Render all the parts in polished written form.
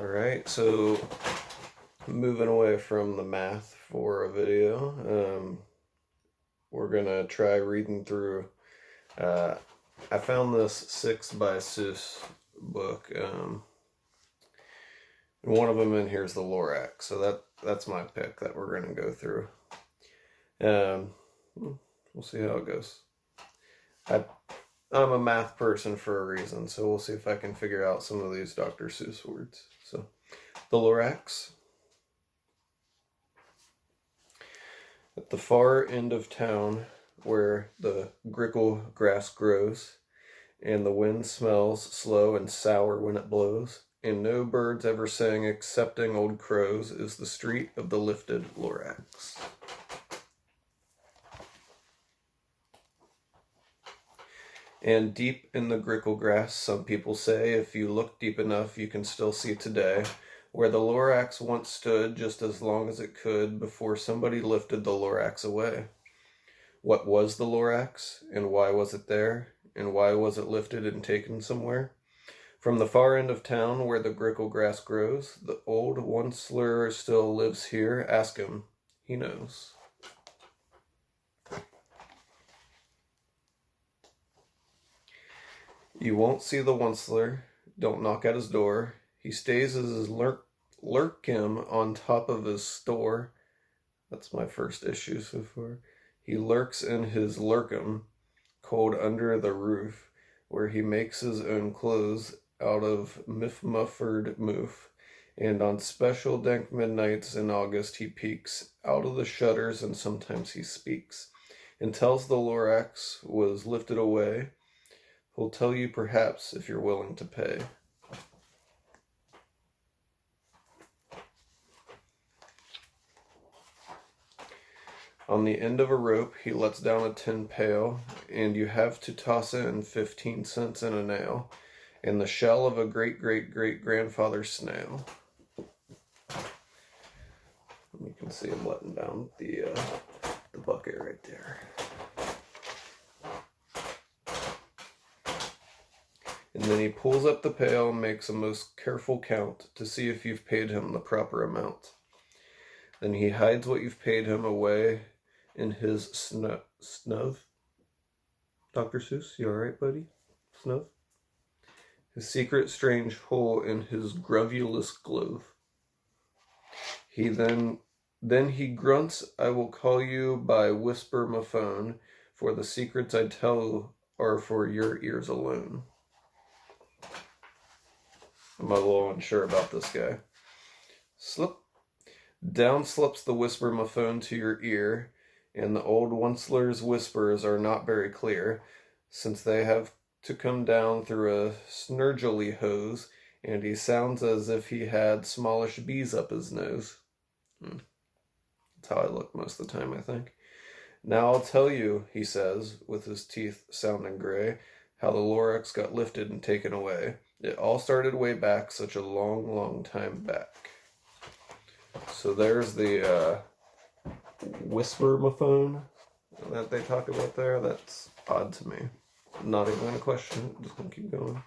Alright, so moving away from the math for a video, we're gonna try reading through. I found this Six by Seuss book. One of them in here is the Lorax, so that's my pick that we're gonna go through. We'll see how it goes. I'm a math person for a reason, so we'll see if I can figure out some of these Dr. Seuss words. So, the Lorax. At the far end of town, where the grickle grass grows, and the wind smells slow and sour when it blows, and no birds ever sing excepting old crows, is the street of the lifted Lorax. And deep in the grickle grass, some people say, if you look deep enough, you can still see today, where the Lorax once stood just as long as it could before somebody lifted the Lorax away. What was the Lorax, and why was it there, and why was it lifted and taken somewhere? From the far end of town, where the grickle grass grows, the old onceler still lives here. Ask him, he knows. You won't see the onceler, don't knock at his door. He stays as his lurkim on top of his store. That's my first issue so far. He lurks in his lurkim, cold under the roof, where he makes his own clothes out of muffered moof. And on special dank midnights in August he peeks out of the shutters, and sometimes he speaks and tells the Lorax was lifted away. He'll tell you perhaps if you're willing to pay. On the end of a rope, he lets down a tin pail, and you have to toss in 15 cents in a nail, and the shell of a great-great-great-grandfather snail. You can see him letting down the bucket right there. And then he pulls up the pail and makes a most careful count to see if you've paid him the proper amount. Then he hides what you've paid him away in his snub. Dr. Seuss, you alright, buddy? Snub? His secret strange hole in his grovulous glove. Then he grunts, I will call you by whisper my phone, for the secrets I tell are for your ears alone. I'm a little unsure about this guy. Down slips the whisper my phone to your ear, and the old onceler's whispers are not very clear, since they have to come down through a snurgily hose, and he sounds as if he had smallish bees up his nose. That's how I look most of the time, I think. Now I'll tell you, he says, with his teeth sounding gray, how the Lorax got lifted and taken away. It all started way back, such a long, long time back. So there's the whisper-mophone that they talk about there. That's odd to me. Not even going to question it. Just going to keep going.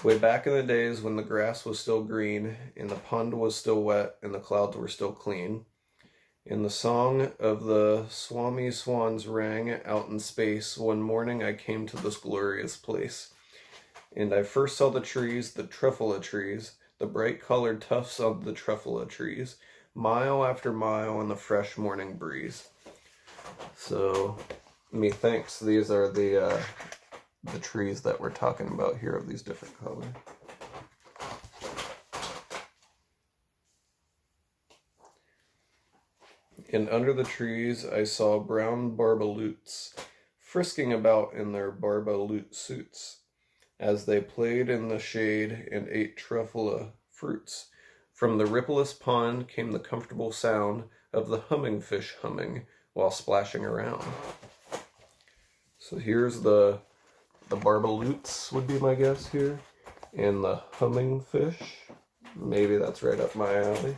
Way back in the days when the grass was still green, and the pond was still wet, and the clouds were still clean, and the song of the swami swans rang out in space, one morning I came to this glorious place. And I first saw the trees, the truffula trees, the bright-colored tufts of the truffula trees, mile after mile in the fresh morning breeze. So, methinks these are the trees that we're talking about here of these different colors. And under the trees I saw brown barbaloots, frisking about in their barbaloot suits, as they played in the shade and ate truffula fruits. From the rippleless pond came the comfortable sound of the humming fish humming while splashing around. So here's the barbaloots would be my guess here, and the humming fish. Maybe that's right up my alley.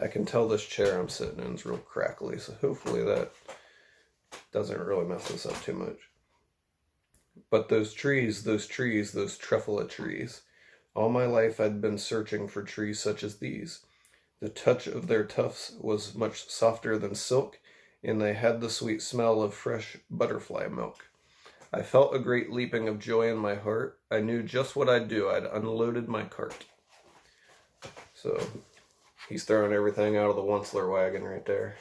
I can tell this chair I'm sitting in is real crackly, so hopefully that doesn't really mess this up too much. But those trees, those truffula trees. All my life I'd been searching for trees such as these. The touch of their tufts was much softer than silk, and they had the sweet smell of fresh butterfly milk. I felt a great leaping of joy in my heart. I knew just what I'd do. I'd unloaded my cart. So he's throwing everything out of the Onceler wagon right there.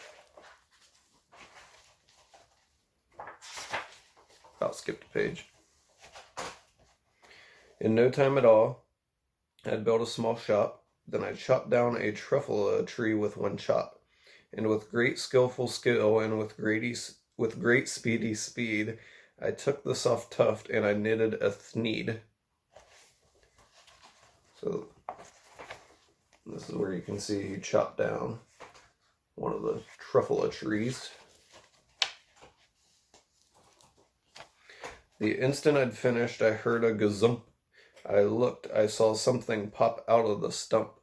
About skipped a page. In no time at all, I'd built a small shop. Then I chopped down a truffula tree with one chop, and with great skillful skill and with great speedy speed, I took the soft tuft and I knitted a thneed. So this is where you can see he chopped down one of the truffula trees. The instant I'd finished, I heard a gazump. I looked, I saw something pop out of the stump.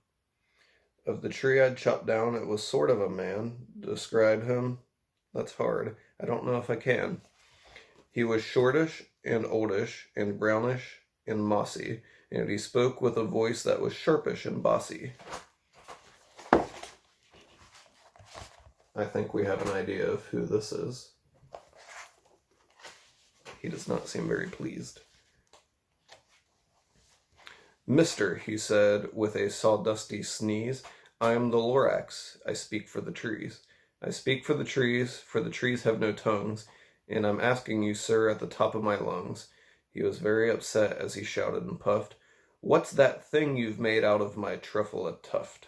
Of the tree I'd chopped down, it was sort of a man. Describe him? That's hard. I don't know if I can. He was shortish and oldish and brownish and mossy, and he spoke with a voice that was sharpish and bossy. I think we have an idea of who this is. He does not seem very pleased. Mister, he said with a sawdusty sneeze, I am the Lorax. I speak for the trees. I speak for the trees have no tongues, and I'm asking you, sir, at the top of my lungs. He was very upset as he shouted and puffed, What's that thing you've made out of my truffula tuft?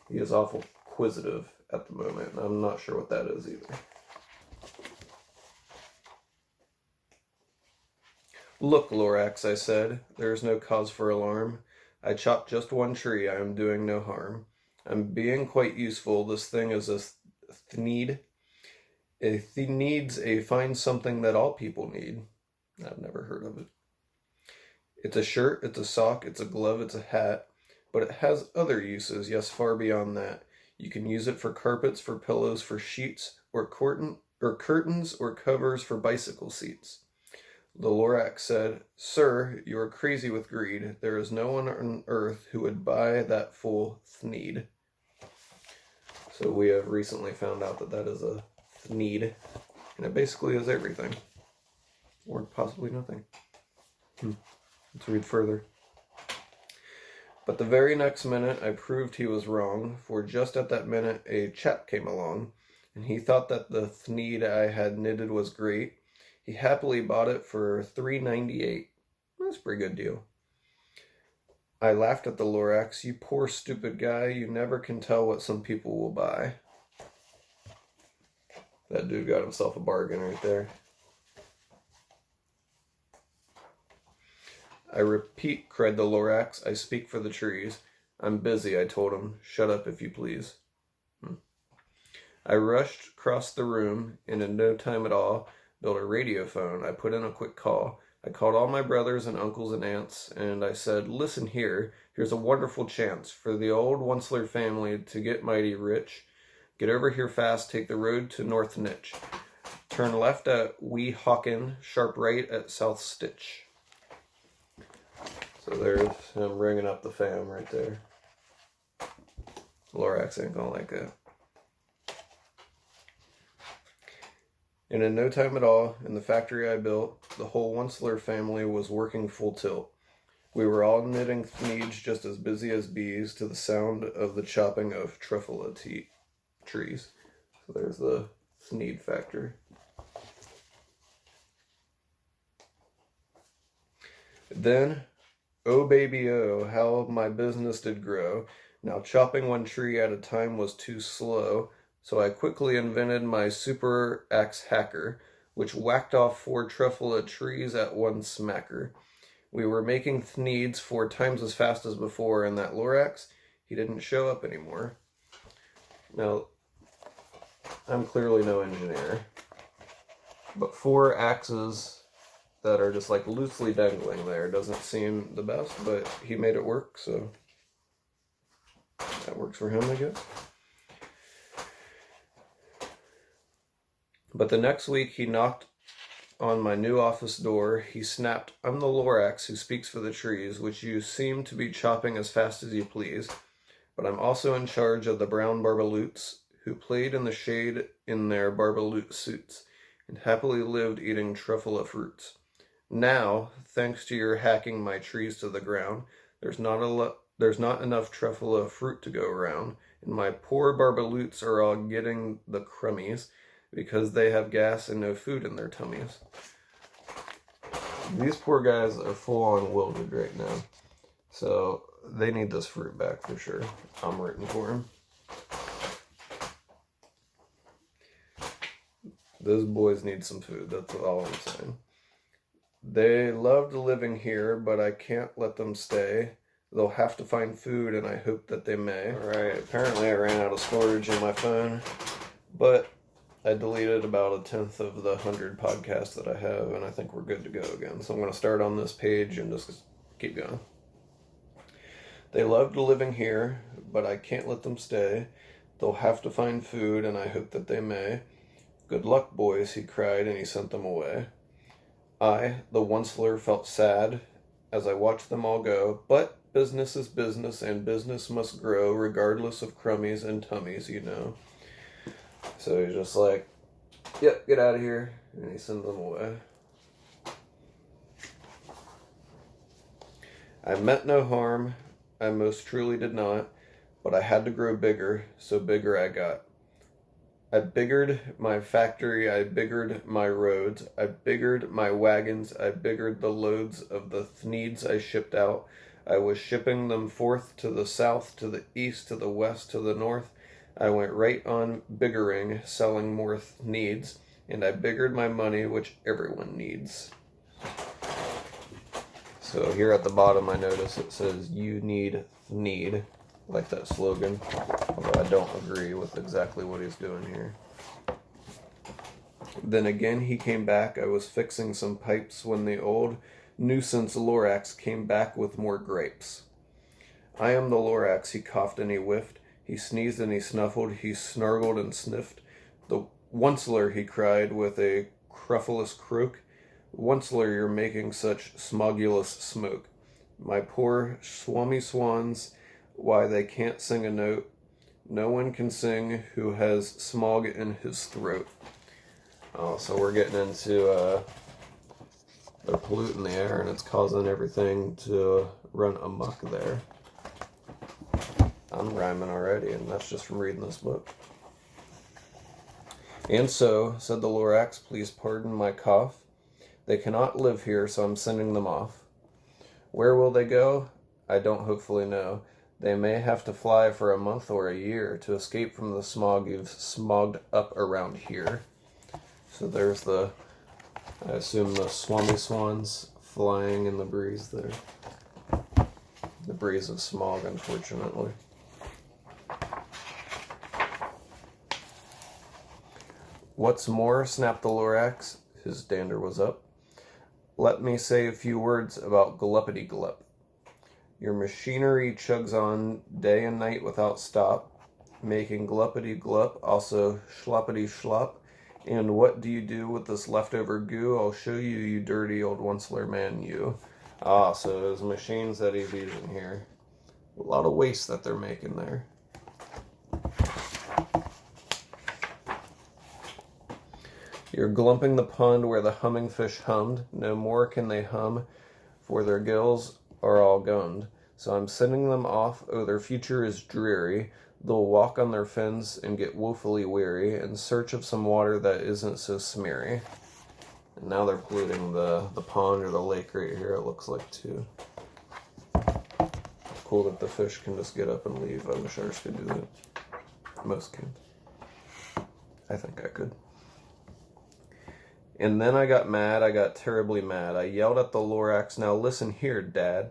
He is awful inquisitive at the moment, and I'm not sure what that is either. Look, Lorax, I said, there is no cause for alarm. I chopped just one tree, I am doing no harm. I'm being quite useful, this thing is a thneed. A thneed's a fine something that all people need. I've never heard of it. It's a shirt, it's a sock, it's a glove, it's a hat, but it has other uses, yes, far beyond that. You can use it for carpets, for pillows, for sheets, or curtains, or covers for bicycle seats. The Lorax said, Sir, you are crazy with greed. There is no one on earth who would buy that full thneed. So we have recently found out that that is a thneed, and it basically is everything, or possibly nothing. Let's read further. But the very next minute I proved he was wrong, for just at that minute a chap came along, and he thought that the thneed I had knitted was great. He happily bought it for $3.98. That's a pretty good deal. I laughed at the Lorax. You poor stupid guy, you never can tell what some people will buy. That dude got himself a bargain right there. I repeat, cried the Lorax, I speak for the trees. I'm busy, I told him. Shut up, if you please. I rushed across the room, and in no time at all, built a radio phone. I put in a quick call. I called all my brothers and uncles and aunts, and I said, listen here, here's a wonderful chance for the old Onceler family to get mighty rich. Get over here fast, take the road to North Nitch. Turn left at Wee Hawken, sharp right at South Stitch. So there's him ringing up the fam right there. Lorax ain't gonna like that. And in no time at all, in the factory I built, the whole Onceler family was working full tilt. We were all knitting thneeds just as busy as bees to the sound of the chopping of truffula trees. So there's the thneed factory. Then, oh baby oh, how my business did grow. Now chopping one tree at a time was too slow, so I quickly invented my super axe hacker, which whacked off 4 truffula trees at one smacker. We were making thneeds 4 times as fast as before, and that Lorax, he didn't show up anymore. Now, I'm clearly no engineer, but 4 axes that are just like loosely dangling there doesn't seem the best, but he made it work, so that works for him, I guess. But the next week he knocked on my new office door. He snapped, "I'm the Lorax who speaks for the trees, which you seem to be chopping as fast as you please. But I'm also in charge of the brown barbaloots, who played in the shade in their barbaloot suits, and happily lived eating truffula fruits. Now, thanks to your hacking my trees to the ground, there's not enough truffula fruit to go around, and my poor barbaloots are all getting the crummies because they have gas and no food in their tummies." These poor guys are full on wilted right now. So they need this fruit back for sure. I'm rooting for them. Those boys need some food, that's all I'm saying. "They loved living here, but I can't let them stay. They'll have to find food, and I hope that they may." Alright, apparently I ran out of storage in my phone, but I deleted about 1/10 of the 100 podcasts that I have, and I think we're good to go again. So I'm going to start on this page and just keep going. "They loved living here, but I can't let them stay. They'll have to find food, and I hope that they may. Good luck, boys," he cried, and he sent them away. I, the Onceler, felt sad as I watched them all go, but business is business, and business must grow, regardless of crummies and tummies, you know. So he's just like, "Yep, get out of here," and he sends them away. "I meant no harm, I most truly did not, but I had to grow bigger, so bigger I got. I biggered my factory, I biggered my roads, I biggered my wagons, I biggered the loads of the thneeds I shipped out. I was shipping them forth to the south, to the east, to the west, to the north. I went right on biggering, selling more thneeds, and I biggered my money, which everyone needs." So here at the bottom I notice it says, "You need thneed," like that slogan, although I don't agree with exactly what he's doing here. "Then again he came back. I was fixing some pipes when the old nuisance Lorax came back with more grapes. I am the Lorax," he coughed and he whiffed. He sneezed and he snuffled, he snargled and sniffed. "The Onceler," he cried with a cruffulous croak. "Onceler, you're making such smogulous smoke. My poor swummy swans, why they can't sing a note. No one can sing who has smog in his throat." Oh, so we're getting into, they're polluting the air and it's causing everything to run amok there. I'm rhyming already, and that's just from reading this book. "And so," said the Lorax, "please pardon my cough. They cannot live here, so I'm sending them off. Where will they go? I don't hopefully know. They may have to fly for a month or a year to escape from the smog you've smogged up around here." So there's the, I assume, the swummy swans flying in the breeze there. The breeze of smog, unfortunately. "What's more," snapped the Lorax, his dander was up, "let me say a few words about gluppity-glup. Your machinery chugs on day and night without stop, making gluppity-glup, also schloppity-schlop. And what do you do with this leftover goo? I'll show you, you dirty old Onceler man, you." Ah, so those machines that he's using here. A lot of waste that they're making there. "You're glumping the pond where the humming fish hummed. No more can they hum, for their gills are all gummed. So I'm sending them off. Oh, their future is dreary. They'll walk on their fins and get woefully weary in search of some water that isn't so smeary." And now they're polluting the pond or the lake right here, it looks like, too. Cool that the fish can just get up and leave. I wish ours could do that. Most can't. I think I could. "And then I got mad, I got terribly mad. I yelled at the Lorax, 'Now listen here, Dad.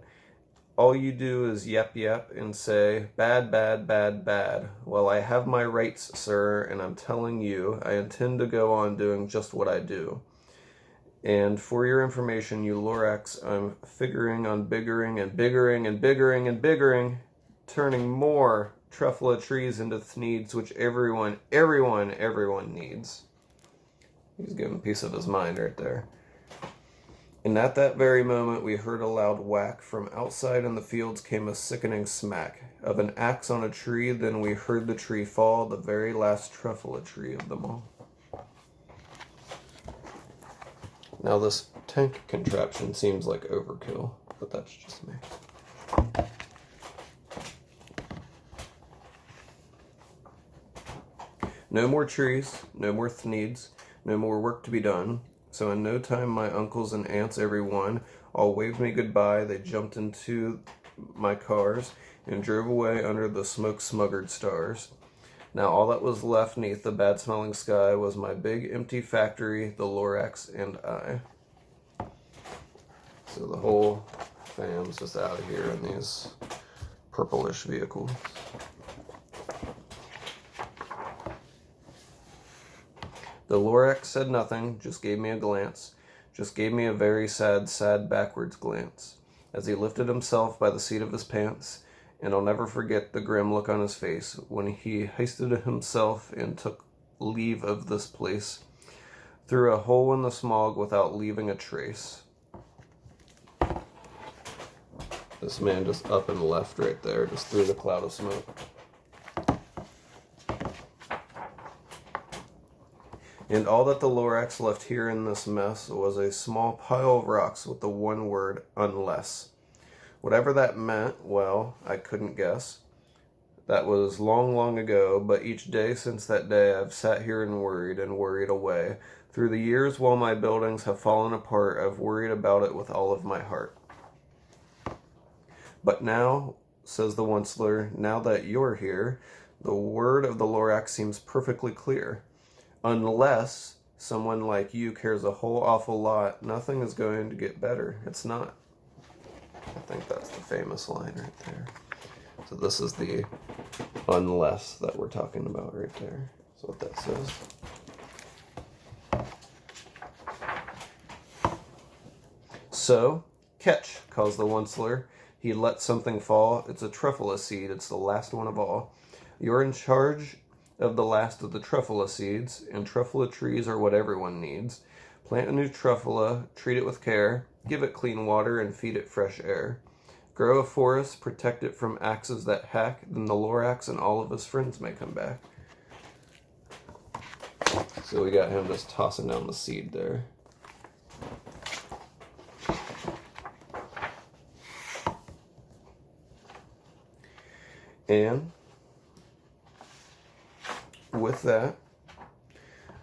All you do is yap yap and say, bad, bad, bad, bad. Well, I have my rights, sir, and I'm telling you, I intend to go on doing just what I do. And for your information, you Lorax, I'm figuring on biggering and biggering and biggering and biggering, turning more truffula trees into thneeds, which everyone needs. He's giving a piece of his mind right there. And at that very moment we heard a loud whack. From outside in the fields came a sickening smack of an axe on a tree. Then we heard the tree fall, the very last truffula tree of them all. Now this tank contraption seems like overkill, but that's just me. No more trees, no more thneeds, no more work to be done. So in no time my uncles and aunts, every one, all waved me goodbye. They jumped into my cars and drove away under the smoke-smuggered stars. Now all that was left neath the bad-smelling sky was my big empty factory, the Lorax, and I. So the whole fam's just out of here in these purplish vehicles. The Lorax said nothing, just gave me a glance, just gave me a very sad, sad backwards glance, as he lifted himself by the seat of his pants, and I'll never forget the grim look on his face when he hoisted himself and took leave of this place, through a hole in the smog without leaving a trace. This man just up and left right there, just through the cloud of smoke. And all that the Lorax left here in this mess was a small pile of rocks with the one word, unless. Whatever that meant, well, I couldn't guess. That was long, long ago, but each day since that day I've sat here and worried away. Through the years while my buildings have fallen apart, I've worried about it with all of my heart. But now, says the Onceler, now that you're here, the word of the Lorax seems perfectly clear. Unless someone like you cares a whole awful lot, nothing is going to get better. It's not. I think that's the famous line right there. So this is the unless that we're talking about right there. That's what that says. So, catch, calls the Onceler. He let something fall. It's a truffula seed. It's the last one of all. You're in charge of the last of the truffula seeds, and truffula trees are what everyone needs. Plant a new truffula, treat it with care, give it clean water, and feed it fresh air. Grow a forest, protect it from axes that hack, then the Lorax and all of his friends may come back. So we got him just tossing down the seed there. And with that,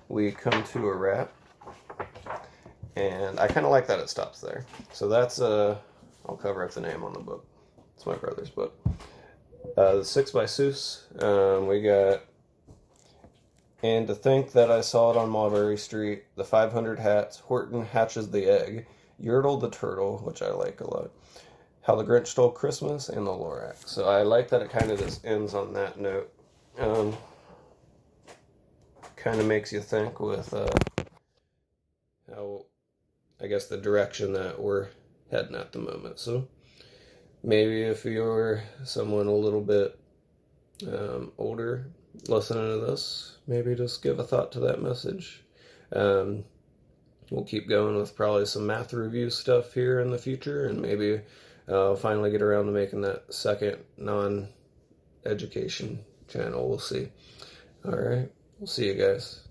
we come to a wrap, and I kind of like that it stops there. So that's I'll cover up the name on the book. It's my brother's book. The 6 by Seuss. We got And to think that I saw it on Mulberry Street, the 500 Hats, Horton hatches the egg, Yertle the turtle, which I like a lot, How the Grinch Stole Christmas, and the Lorax. So I like that it kind of just ends on that note. Kind of makes you think with how, I guess, the direction that we're heading at the moment. So maybe if you're someone a little bit older listening to this, maybe just give a thought to that message. We'll keep going with probably some math review stuff here in the future, and maybe I'll finally get around to making that second non-education channel. We'll see. All right. We'll see you guys.